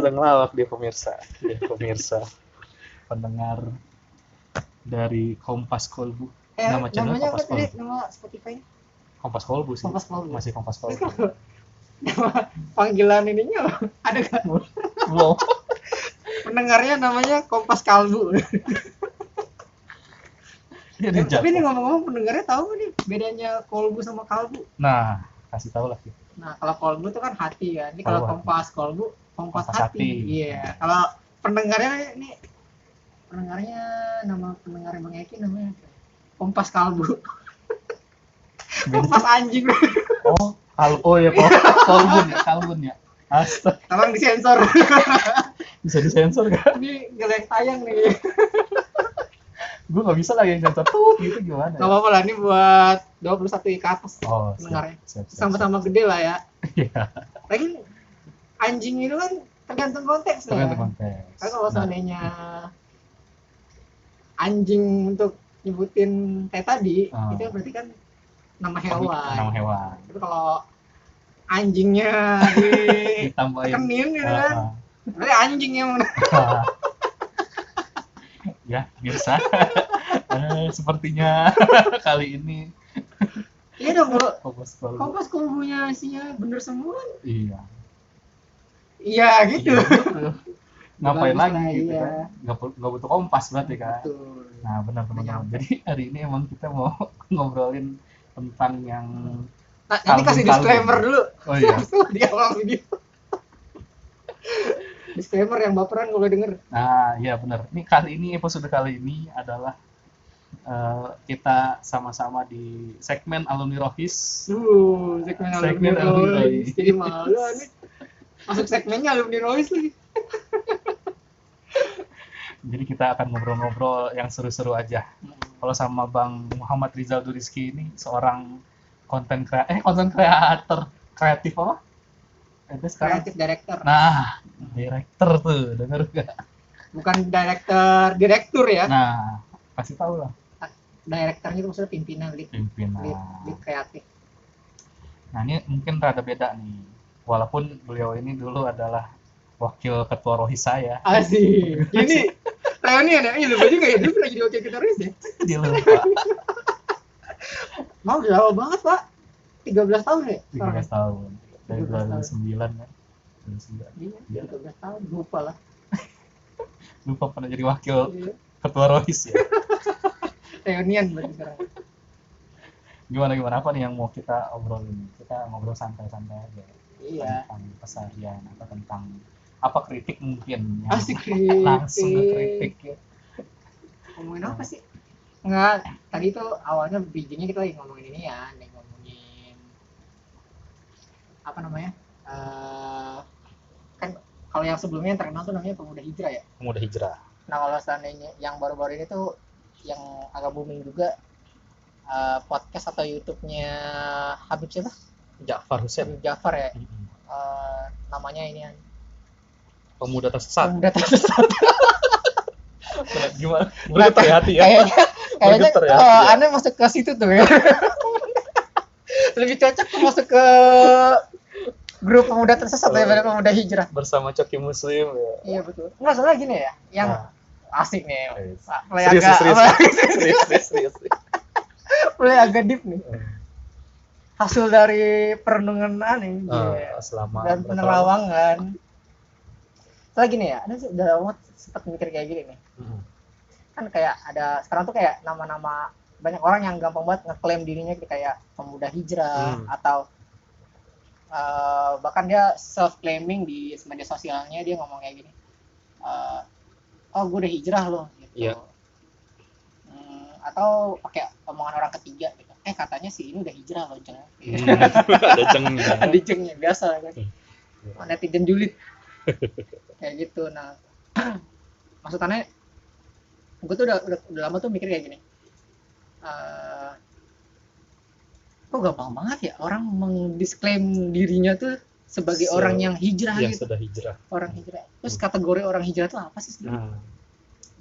udah ngelawak dia pemirsa. Pendengar dari Kompas Kolbu. Nama channel namanya Kompas apa tadi? Kolbu. Nama Spotify-nya? Kompas Kolbu sih. Kompas Kolbu. Masih Kompas Terus Kolbu. kalau nama panggilan ininya ada kan? Belum. Pendengarnya namanya Kompas Kalbu. Tapi ini ngomong-ngomong pendengarnya tahu nggak nih bedanya kolbu sama kalbu? Nah, kasih tahu lah gitu. Nah, kalau kolbu itu kan hati kan. Ini kalau kompas kolbu, kompas hati. Iya. Kalau pendengarnya ini nama pendengarnya Bang Eki namanya Kompas Kalbu. Kompas anjing. Oh ya, kalbun ya. Astaga. Tolong disensor. Bisa disensor gak? Ini nggak tayang nih. Gue gak bisa lagi sensor tuh gitu gimana? Gak apa-apa lah, ini buat 21 ke atas pendengarnya. Sama-sama gede lah ya. Iya. Lagi anjing itu kan tergantung konteks lah. Tergantung konteks. Karena kalau seandainya anjing untuk nyebutin tadi, itu berarti kan nama hewan. Nama hewan. Tapi kalau anjingnya ditekenin gitu kan, berarti anjing yang ya biasa. Sepertinya kali ini iya dong, Kompas Kolbunya isinya bener semua. Iya gitu. Ngapain lagi gitu kan, nggak butuh kompas berarti kan. Betul. Nah benar. Jadi hari ini emang kita mau ngobrolin tentang yang nanti kasih disclaimer dulu. Oh iya. Di awal video. Disclaimer yang baperan kalau denger. Nah iya benar. Ini episode kali ini adalah kita sama-sama di segmen Alumni Rohis. Segmen Alumni Rohis. Jadi malu nih. Masuk segmennya Alumni Rohis lagi. Jadi kita akan ngobrol-ngobrol yang seru-seru aja. Kalau sama Bang Muhammad Rizal Duriski ini seorang konten kreator, kreatif apa? Kreatif director. Nah, director tuh, denger gak? Bukan direktur ya? Nah, kasih tahu lah. Directornya itu maksudnya pimpinan, lead kreatif. Nah, ini mungkin rada beda nih. Walaupun beliau ini dulu adalah wakil ketua Rohis saya. Asik. Ini reunian ya? Iya lupa juga ya, dulu pernah jadi wakil ketua Rohis ya? Dia lupa. Mau udah lama banget Pak, 13 tahun ya? 13 tahun, dari 2009 kan? Iya, 13 tahun, lupa lah. Lupa pernah jadi wakil ketua Rohis ya? Reunian berarti sekarang. Gimana apa nih yang mau kita obrolin? Kita ngobrol santai-santai aja. Iya. Tentang keseharian atau tentang apa kritik mungkin yang asik kritik. Langsung kritik ya. Ngomongin apa sih? Enggak, tadi tuh awalnya bridgingnya kita lagi ngomongin ini ya, ngomongin apa namanya? Kan kalau yang sebelumnya yang terkenal tuh namanya Pemuda Hijrah ya. Pemuda Hijrah. Nah kalau seandainya yang baru-baru ini tuh yang agak booming juga podcast atau YouTube-nya Habib siapa? Ja'far Hussein. Ja'far ya. Namanya ini Pemuda Tersesat. Pemuda Tersesat. Gimana? Bergetar ya hati ya. Kayaknya aneh masuk ke situ tuh ya. Lebih cocok masuk ke grup Pemuda Tersesat daripada Pemuda Hijrah. Bersama Coki Muslim ya. Iya betul. Enggak salah gini ya, yang asik nih. Serius. Mulai agak deep nih. Hasil dari perenungan aneh selama dan penerawangan. Soalnya gini ya, ada udah lama sempat mikir kayak gini nih. Kan kayak ada sekarang tuh kayak nama-nama banyak orang yang gampang banget ngeklaim dirinya kayak pemuda hijrah atau bahkan dia self claiming di media sosialnya, dia ngomong kayak gini. Oh gue udah hijrah loh gitu. Atau pakai omongan orang ketiga gitu. Katanya sih ini udah hijrah loh, Jeng. Ada jengnya biasa kan. Netizen julid. Kayak gitu. Nah, maksudnya gue tuh udah lama tuh mikir kayak gini. Kok gampang banget ya orang mengdisklaim dirinya tuh sebagai orang yang hijrah gitu. Sudah hijrah. Orang hijrah. Terus kategori orang hijrah tuh apa sih sebenarnya?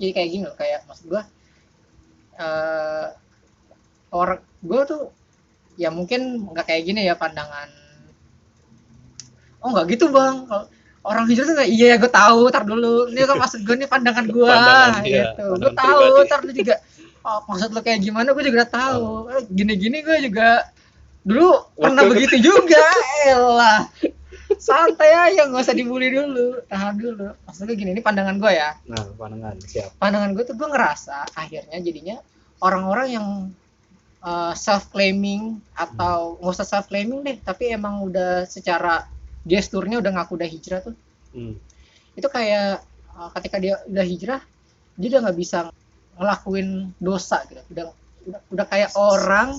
Jadi kayak gini loh, kayak maksud gue orang gue tuh ya mungkin nggak kayak gini ya pandangan. Oh nggak gitu bang, orang hijrah tuh kayak, iya gue tahu, tar dulu ini kan maksud gue nih pandangan gue gitu, gue pandangan tahu pribadi. tar dulu juga maksud lo kayak gimana gue juga udah tahu. Gini-gini gue juga dulu pernah begitu juga. Elah, santai aja, nggak usah dibully dulu, tahan dulu. Maksudnya gini, ini pandangan gue ya. Nah, pandangan siap. Pandangan gue tuh, gue ngerasa akhirnya jadinya orang-orang yang self claiming atau nggak usah self claiming deh, tapi emang udah secara gesturnya udah ngaku udah hijrah tuh, itu kayak ketika dia udah hijrah, dia udah nggak bisa ngelakuin dosa gitu, udah kayak orang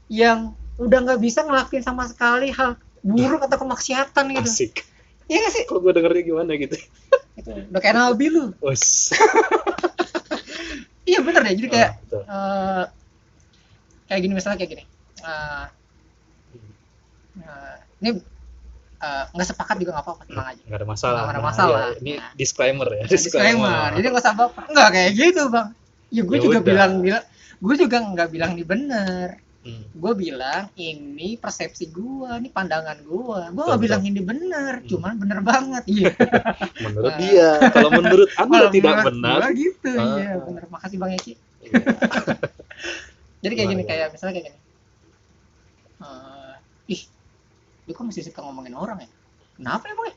yang udah nggak bisa ngelakuin sama sekali hal buruk atau kemaksiatan gitu. Asik. Iya nggak sih? Kok gue dengernya gimana gitu? Itu udah kayak nabi lu. Iya bener deh, jadi kayak kayak gini, misalnya kayak gini, ini nggak sepakat juga nggak apa-apa, tenang aja, nggak ada masalah. Nggak ada masalah. Ya, ini disclaimer ya. Disclaimer. Jadi nggak usah baper. Nggak kayak gitu bang. Ya gue juga bilang, gue juga nggak bilang ini bener. Gue bilang ini persepsi gue, ini pandangan gue nggak bilang ini bener, cuman bener banget. Iya. Menurut dia, kalau menurut Anda tidak benar. Gitu. Iya bener. Makasih Bang Eki. Jadi kayak gini, kayak misalnya kayak gini. Dia kok masih suka ngomongin orang ya? Kenapa emang ya?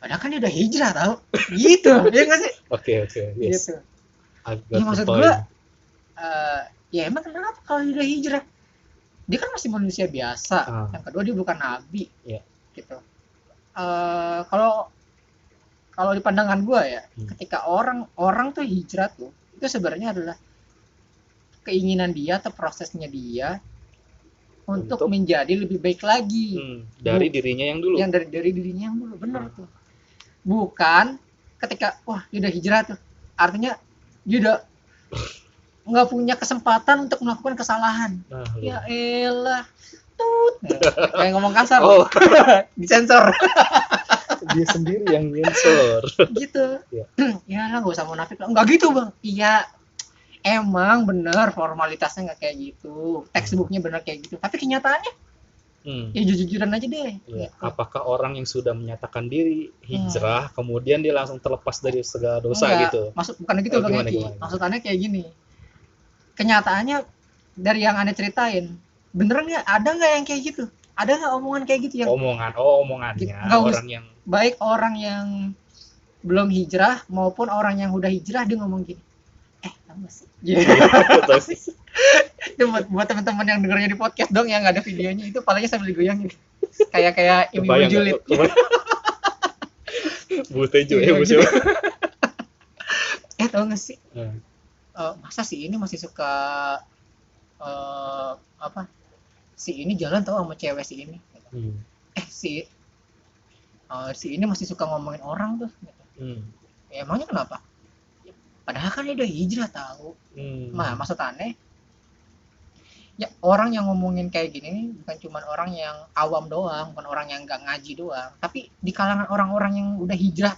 Padahal kan dia udah hijrah tau. Gitu, ya nggak sih? Oke, yes. Gitu. Ya maksud gue, ya emang kenapa kalau dia udah hijrah? Dia kan masih manusia biasa. Yang kedua dia bukan nabi. Gitu. Kalau di pandangan gue ya, ketika orang tuh hijrah tuh, itu sebenarnya adalah keinginan dia atau prosesnya dia untuk menjadi lebih baik lagi dari dirinya yang dulu. Yang dari dirinya yang dulu, benar tuh. Bukan ketika dia udah hijrah tuh, artinya dia udah nggak punya kesempatan untuk melakukan kesalahan. Ya elah, kayak ngomong kasar, disensor. Dia sendiri yang nyensor. Gitu. Ya lah, nggak usah munafik lah. Nggak gitu bang. Iya. Emang bener formalitasnya nggak kayak gitu, textbooknya bener kayak gitu, tapi kenyataannya ya jujur-jujuran aja deh. Gitu. Apakah orang yang sudah menyatakan diri hijrah kemudian dia langsung terlepas dari segala dosa? Enggak, gitu? Bukan gitu Bang Eki. Maksudnya kayak gini, kenyataannya dari yang Anda ceritain, beneran nggak? Ada nggak yang kayak gitu? Ada nggak omongan kayak gitu yang omongannya gitu, orang yang baik orang yang belum hijrah maupun orang yang udah hijrah dia ngomong gini. Itu buat teman-teman yang dengarnya di podcast dong, yang nggak ada videonya, itu palanya sambil digoyangin kayak ibu julid. Bu Tejo ya Bu siapa? Tau nggak sih? Masa si ini masih suka si ini jalan tau sama cewek si ini. Si ini masih suka ngomongin orang tuh. Ya, emangnya kenapa? Padahal kan dia udah hijrah tahu. Nah, maksud aneh, ya orang yang ngomongin kayak gini nih bukan cuma orang yang awam doang, bukan orang yang nggak ngaji doang, tapi di kalangan orang-orang yang udah hijrah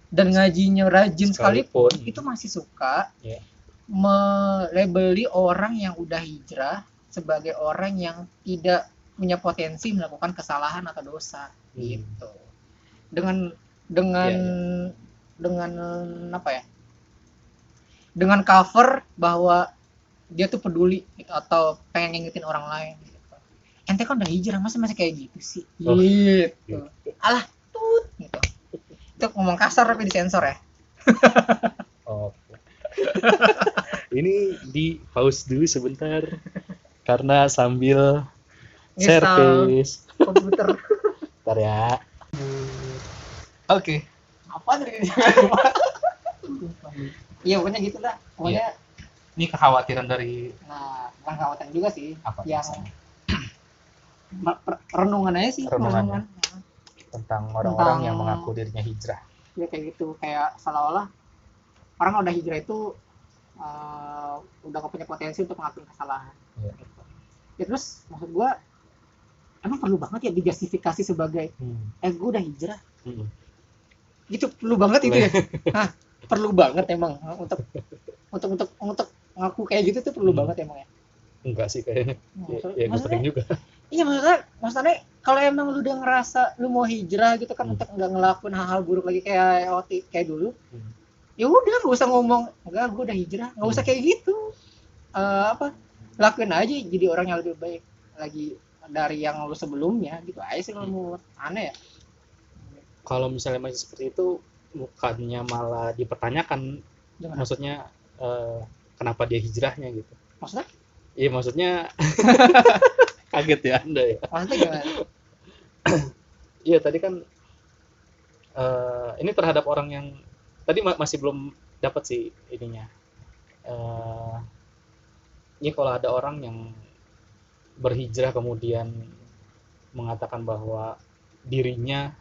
dan ngajinya rajin sekalipun itu masih suka melabeli orang yang udah hijrah sebagai orang yang tidak punya potensi melakukan kesalahan atau dosa. Gitu. Dengan apa ya? Dengan cover bahwa dia tuh peduli gitu, atau pengen ngingetin orang lain gitu. Ente kan udah hijrah, masa masih kayak gitu sih? Gitu. Alah, gitu. Itu ngomong kasar tapi disensor ya. Ini di pause dulu sebentar karena sambil servis komputer. Bentar ya. Oke. Apa tadi? Iya pokoknya gitu dah. Pokoknya ini kekhawatiran dari bukan kekhawatiran juga sih. Apa yang renungan aja sih, renungan tentang orang-orang yang mengaku dirinya hijrah. Ya kayak gitu, kayak seolah-olah orang udah hijrah itu udah gak punya potensi untuk ngelakuin kesalahan. Ya terus maksud gua emang perlu banget ya dijustifikasi sebagai gue udah hijrah. Gitu perlu banget itu ya. Perlu banget emang untuk ngaku kayak gitu tuh perlu banget emang ya. Enggak sih kayaknya. Ya gue sering juga. Iya, maksudnya kalau emang lu udah ngerasa lu mau hijrah gitu kan untuk nggak ngelakuin hal-hal buruk lagi kayak dulu, ya udah nggak usah ngomong enggak gue udah hijrah, nggak usah kayak gitu. Apa lakuin aja jadi orang yang lebih baik lagi dari yang lu sebelumnya gitu aja sih. Kalau aneh ya. Kalau misalnya masih seperti itu, bukannya malah dipertanyakan, Gimana? maksudnya kenapa dia hijrahnya gitu. Maksudnya? Iya, maksudnya kaget ya Anda ya. Maksudnya gimana? Iya, tadi kan ini terhadap orang yang tadi masih belum dapat sih ininya. Ini kalau ada orang yang berhijrah kemudian mengatakan bahwa dirinya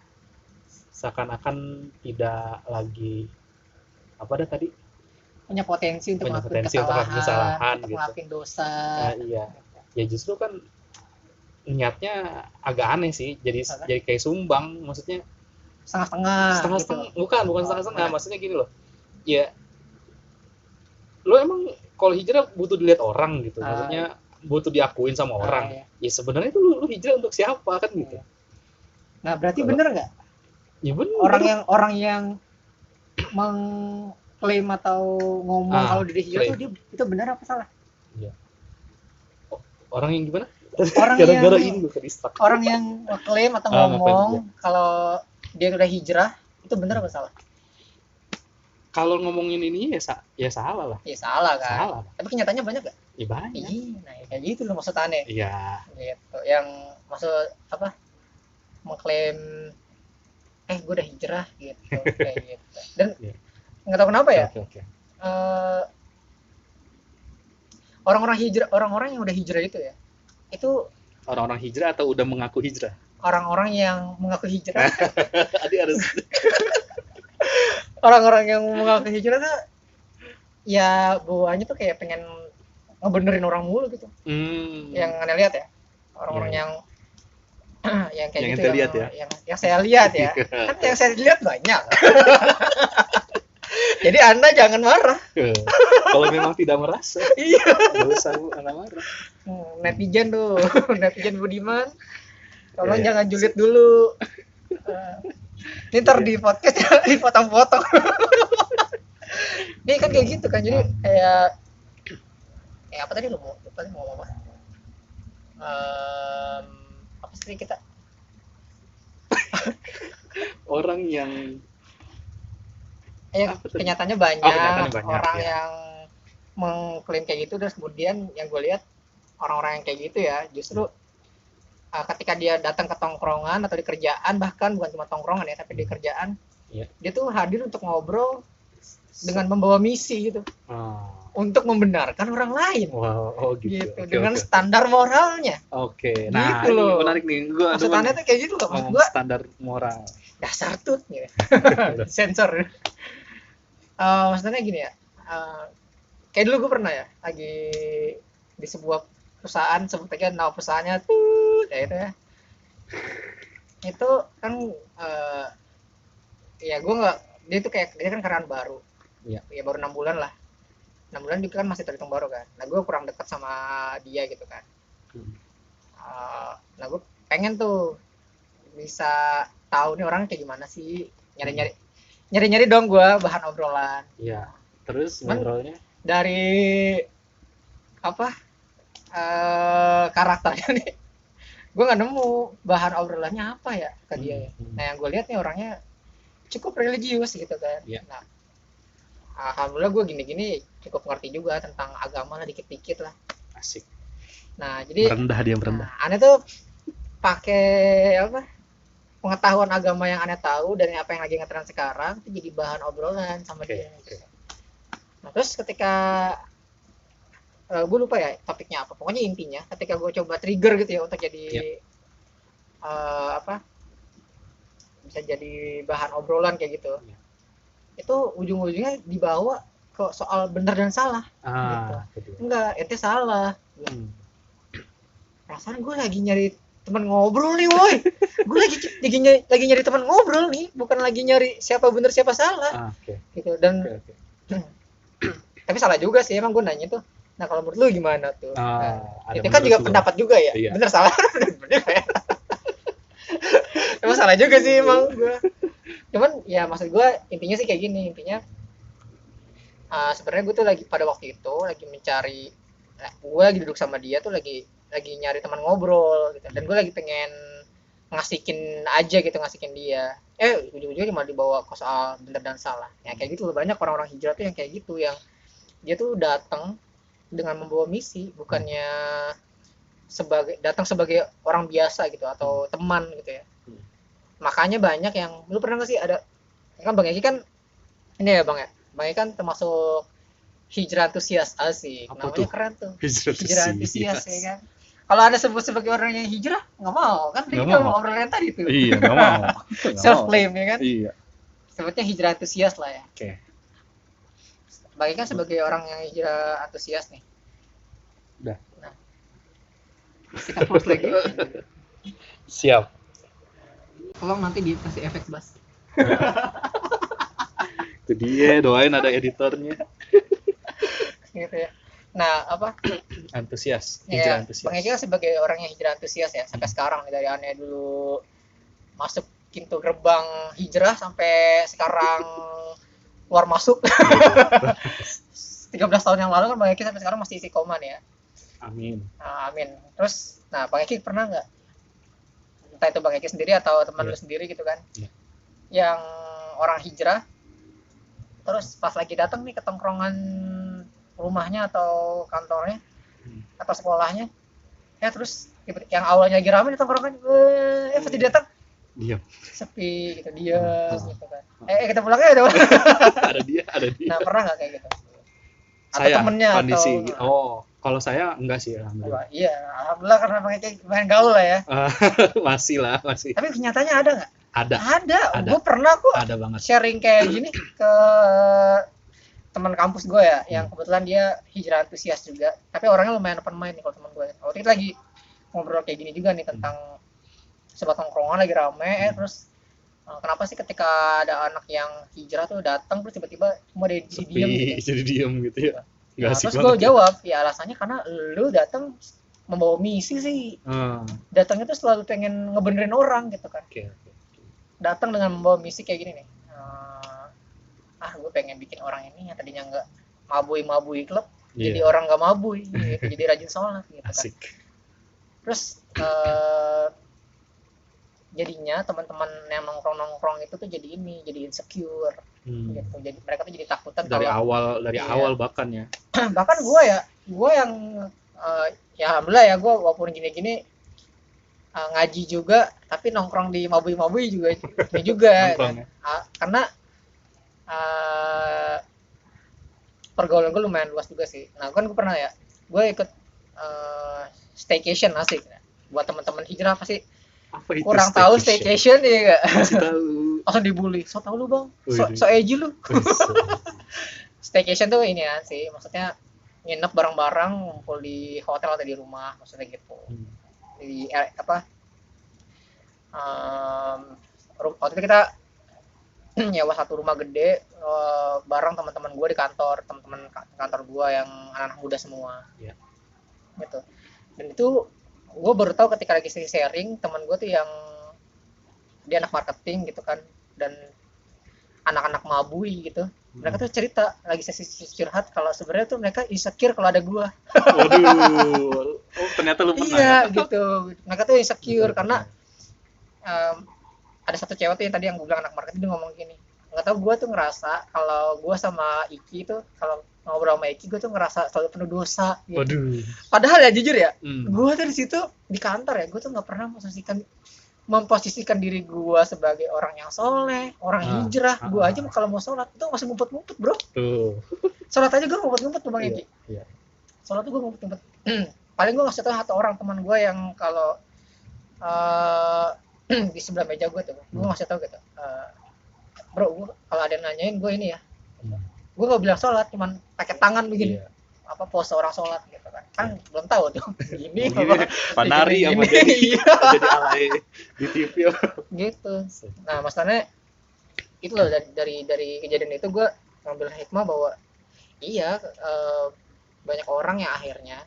seakan-akan tidak lagi apa dah tadi, Punya potensi untuk punya melakukan potensi untuk melakukan kesalahan untuk gitu. melakukan dosa. Iya, ya justru kan niatnya agak aneh sih, jadi kayak sumbang, maksudnya Setengah-setengah gitu. bukan setengah-setengah, maksudnya gini loh, ya lo emang kalau hijrah butuh dilihat orang gitu, maksudnya butuh diakuin sama orang. Iya. Ya sebenarnya itu lu hijrah untuk siapa kan gitu. Nah berarti bener nggak Ya bener. orang yang mengklaim atau ngomong kalau diri hijrah tuh itu benar apa salah? Iya. Orang yang gimana? Gara-gara ini gue keristak. Orang yang mengklaim atau ngomong kalau dia udah hijrah itu benar apa salah? Kalau ngomongin ini ya salah lah. Ya salah kan. Salah. Tapi kenyataannya banyak gak? Ya banyak. Nah kayak gitu loh maksudnya. Iya. Gitu. Yang maksud apa? Mengklaim gue udah hijrah gitu kayak gitu. Dan nggak tahu kenapa ya. Okay. Orang-orang yang udah hijrah itu ya. Itu orang-orang hijrah atau udah mengaku hijrah? Orang-orang yang mengaku hijrah. harus Orang-orang yang mengaku hijrah tuh ya bawaannya tuh kayak pengen ngebenerin orang mulu gitu. Yang aneh lihat ya. Orang-orang yang yang kayak yang gitu lihat ya. Yang saya lihat ya. Kan yang saya lihat banyak. Jadi Anda jangan marah. Kalau memang tidak merasa. Iya. Enggak usah marah. Netizen tuh, netizen Budiman. Tolong jangan julid dulu. Ini ntar di podcast dipotong-potong. Ini kan kayak gitu kan. Jadi kayak apa tadi lu mau ngomong apa? Apa sih kita? Orang yang kenyataannya banyak, orang yang mengklaim kayak gitu, terus kemudian yang gue lihat orang-orang yang kayak gitu ya justru ketika dia datang ke tongkrongan atau di kerjaan, bahkan bukan cuma tongkrongan ya tapi di kerjaan, dia tuh hadir untuk ngobrol dengan membawa misi gitu, untuk membenarkan orang lain. Gitu. Dengan standar moralnya. Nah gitu loh. Menarik nih, maksudnya tuh kayak gitu loh, maksud gua standar moral dasar tut gitu. Sensor. Maksudnya gini ya, kayak dulu gue pernah ya lagi di sebuah perusahaan, sebut aja nama perusahaannya tuh ya itu ya. Itu kan ya gue nggak, dia kan karyawan baru. Ya baru 6 bulan lah. 6 bulan juga kan masih terhitung baru kan. Nah gue kurang dekat sama dia gitu kan. Nah gue pengen tuh bisa tahu nih orangnya kayak gimana sih, nyari dong gue bahan obrolan. Iya. Terus ngobrolnya dari apa karakternya nih, gue nggak nemu bahan obrolannya apa ya ke dia ya. Nah yang gue lihat nih orangnya cukup religius gitu kan. Nah alhamdulillah gue gini-gini cukup ngerti juga tentang agama lah, dikit-dikit lah. Asik. Nah jadi merendah. Aneh tuh pakai apa, pengetahuan agama yang Aneh tahu dan apa yang lagi ngetren sekarang itu jadi bahan obrolan sama dia. Nah terus ketika gue lupa ya topiknya apa, pokoknya intinya ketika gue coba trigger gitu ya untuk jadi bisa jadi bahan obrolan kayak gitu, itu ujung-ujungnya dibawa ke soal benar dan salah gitu. Enggak, ente salah. Perasaan gue lagi nyari teman ngobrol nih woi. Gue lagi nyari teman ngobrol nih, bukan lagi nyari siapa benar siapa salah. Gitu. Dan tapi salah juga sih emang gue nanya tuh, Nah kalau menurut lu gimana tuh? Nah, ada itu kan juga menurut pendapat juga ya. Iya. Bener salah. Bener ya. Emang salah juga sih emang gue. Cuman ya maksud gue intinya sih kayak gini, intinya sebenarnya gue tuh lagi pada waktu itu lagi mencari, gue lagi duduk sama dia tuh lagi nyari teman ngobrol gitu, dan gue lagi pengen ngasihin aja gitu, ngasihin dia. Ujung-ujungnya malah dibawa ke soal bener dan salah. Ya kayak gitu loh, banyak orang-orang hijrah tuh yang kayak gitu, yang dia tuh datang dengan membawa misi, bukannya datang sebagai orang biasa gitu atau teman gitu ya. Makanya banyak yang, lu pernah nggak sih ada kan Bang Eki kan ini ya Bang ya, Bang Eki kan termasuk hijrah antusias, asik. Apa Namanya tuh? keren tuh. Hijrah Antusias ya kan. Kalau ada sebut sebagai orang yang hijrah, nggak mau kan? Kita Nggak mau. ngobrolin tadi tuh. Iya, nggak mau. Self claim ya kan. Iya. Sebutnya hijrah antusias lah ya. Oke. Bagi kan sebagai orang yang hijrah antusias nih. Udah. Nah, kita post lagi. Siap. Tolong nanti dikasih efek bass. Itu dia, doain ada editornya. Gitu ya. Nah, apa? Antusias, Ya, hijrah antusias. Bang Eki kan sebagai orang yang hijrah antusias ya, sampai sekarang nih, dari aneh dulu masuk pintu gerbang hijrah sampai sekarang keluar masuk. 13 tahun yang lalu kan Bang Eki sampai sekarang masih istiqomah nih ya. Amin. Nah, amin. Terus, nah Bang Eki pernah nggak, entah itu Bang Eki sendiri atau teman lu sendiri gitu kan, yang orang hijrah, terus pas lagi datang nih ke tongkrongan rumahnya atau kantornya atau sekolahnya, ya terus yang awalnya lagi rame di tongkrongan, pas dia datang Diam. sepi gitu, diam gitu kan. Kita pulang ya udah. ada dia. Nah pernah nggak kayak gitu? Atau Saya temennya kondisi. atau Kalau saya enggak sih, alhamdulillah. iya, alhamdulillah karena Bang Eki main gaul lah ya. Masih. Tapi kenyataannya ada nggak? Ada. Gue pernah kok Ada banget. sharing kayak gini ke teman kampus gue ya, yang kebetulan dia hijrah antusias juga, tapi orangnya lumayan open mind nih kalau teman gue. Waktu itu lagi ngobrol kayak gini juga nih tentang sebuah tongkrongan lagi rame, terus kenapa sih ketika ada anak yang hijrah tuh datang terus tiba-tiba cuma dia diam gitu. Jadi diem gitu ya. Nah, terus gue jawab, ya alasannya karena lu datang membawa misi sih. Datangnya tuh selalu pengen ngebenerin orang gitu kan. Oke. Datang dengan membawa misi kayak gini nih. Gue pengen bikin orang ini yang tadinya nggak mabui klub, jadi orang nggak mabui, gitu. Jadi rajin sholat gitu kan. Asik. Terus jadinya teman-teman yang nongkrong itu tuh jadi insecure gitu. Jadi mereka tuh jadi takutan dari awal bahkan ya. Bahkan gue yang ya alhamdulillah ya, gue walaupun gini-gini ngaji juga, tapi nongkrong di mabui juga ini juga kan. Karena pergaulan gue lumayan luas juga sih. Nah kan gue pernah ya, gue ikut staycation, asik buat teman-teman hijrah pasti kurang tahu staycation ya gak? Langsung dibully, so tau lu bang, so edgy lu. Staycation tuh ini ya sih, maksudnya nginep bareng-bareng, ngumpul di hotel atau di rumah, maksudnya gitu. Di waktu itu kita nyewa satu rumah gede bareng teman-teman gue di kantor, teman-teman kantor gue yang anak-anak muda semua. Gitu. Dan itu gue baru tahu ketika lagi sharing, teman gue tuh yang dia anak marketing gitu kan, dan anak-anak mabui gitu. Mereka tuh cerita lagi sesi curhat kalau sebenarnya tuh mereka insecure kalau ada gue. Waduh, ternyata lu pernah. Iya gitu. Mereka tuh insecure karena ada satu cewek tuh yang tadi yang gue bilang anak marketing, dia ngomong gini, nggak tahu gue tuh ngerasa kalau gue sama Iki tuh, kalau ngobrol sama Iki gue tuh ngerasa selalu penuh dosa gitu. Waduh. Padahal ya jujur ya, gue tuh di situ di kantor ya, gue tuh nggak pernah memposisikan diri gue sebagai orang yang soleh, orang hijrah. Gue aja kalau mau sholat tuh masih ngumpet-ngumpet bro. Tuh. Sholat aja gue ngumpet-ngumpet tuh Bang Eki. Iya. Sholat tuh gue ngumpet-ngumpet. Paling gue ngasih tahu satu orang teman gue yang kalau di sebelah meja gue tuh, gue ngasih tahu gitu, bro, gue kalau ada yang nanyain gue ini ya, gue nggak bilang sholat, cuman pakai tangan begini, apa pose orang sholat gitu kan belum tahu tuh, gini panari sama jadi alay di TV gitu. Nah masalahnya itu loh, dari kejadian itu gue ngambil hikmah bahwa iya, banyak orang yang akhirnya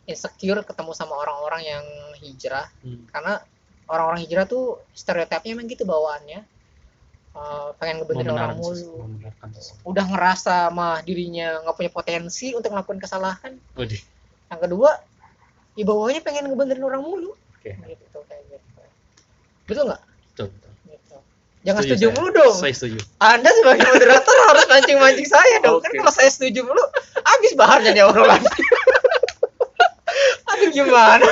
insecure ketemu sama orang-orang yang hijrah, karena orang-orang hijrah tuh stereotipnya emang gitu bawaannya. Pengen ngebenerin orang mulu, udah ngerasa mah dirinya nggak punya potensi untuk melakukan kesalahan. Waduh. Yang kedua, ya bawahnya pengen ngebenerin orang mulu. Oke. Gitu kayak gitu. Betul nggak? Betul. Gitu. Jangan setuju mulu dong. Saya setuju. Anda sebagai moderator harus mancing-mancing saya dong. Oke. Kan kalau saya setuju mulu, habis bahannya orang lagi. Aduh gimana?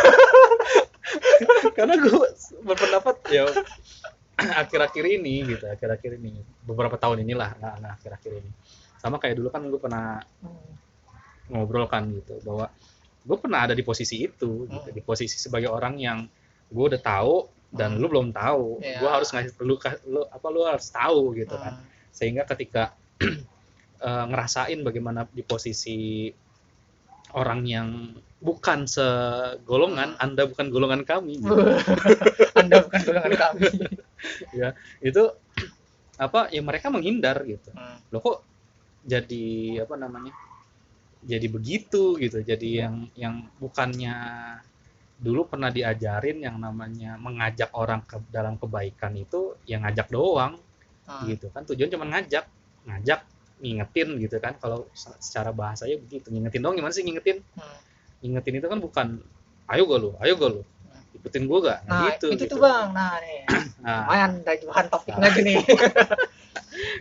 Karena gue berpendapat ya akhir-akhir ini beberapa tahun inilah, nggak akhir-akhir ini, sama kayak dulu kan gue pernah ngobrol kan gitu bahwa gue pernah ada di posisi itu gitu, di posisi sebagai orang yang gue udah tahu dan lu belum tahu, gue harus ngasih lu harus tahu gitu kan, sehingga ketika ngerasain bagaimana di posisi orang yang bukan segolongan, Anda bukan golongan kami gitu. Anda bukan golongan kami. Ya, itu apa ya, mereka menghindar gitu. Loh kok jadi apa namanya? Jadi begitu gitu. Jadi yang bukannya dulu pernah diajarin yang namanya mengajak orang ke dalam kebaikan itu yang ngajak doang. Gitu kan. Tujuan cuma ngajak, ngingetin gitu kan. Kalau secara bahasanya begitu. Ngingetin doang, gimana sih ngingetin? Ngingetin itu kan bukan ayo gak lu, ikutin gue gak? Nah, gitu, itu gitu. tuh bang, nah nih lumayan dari bahan topik lagi nih.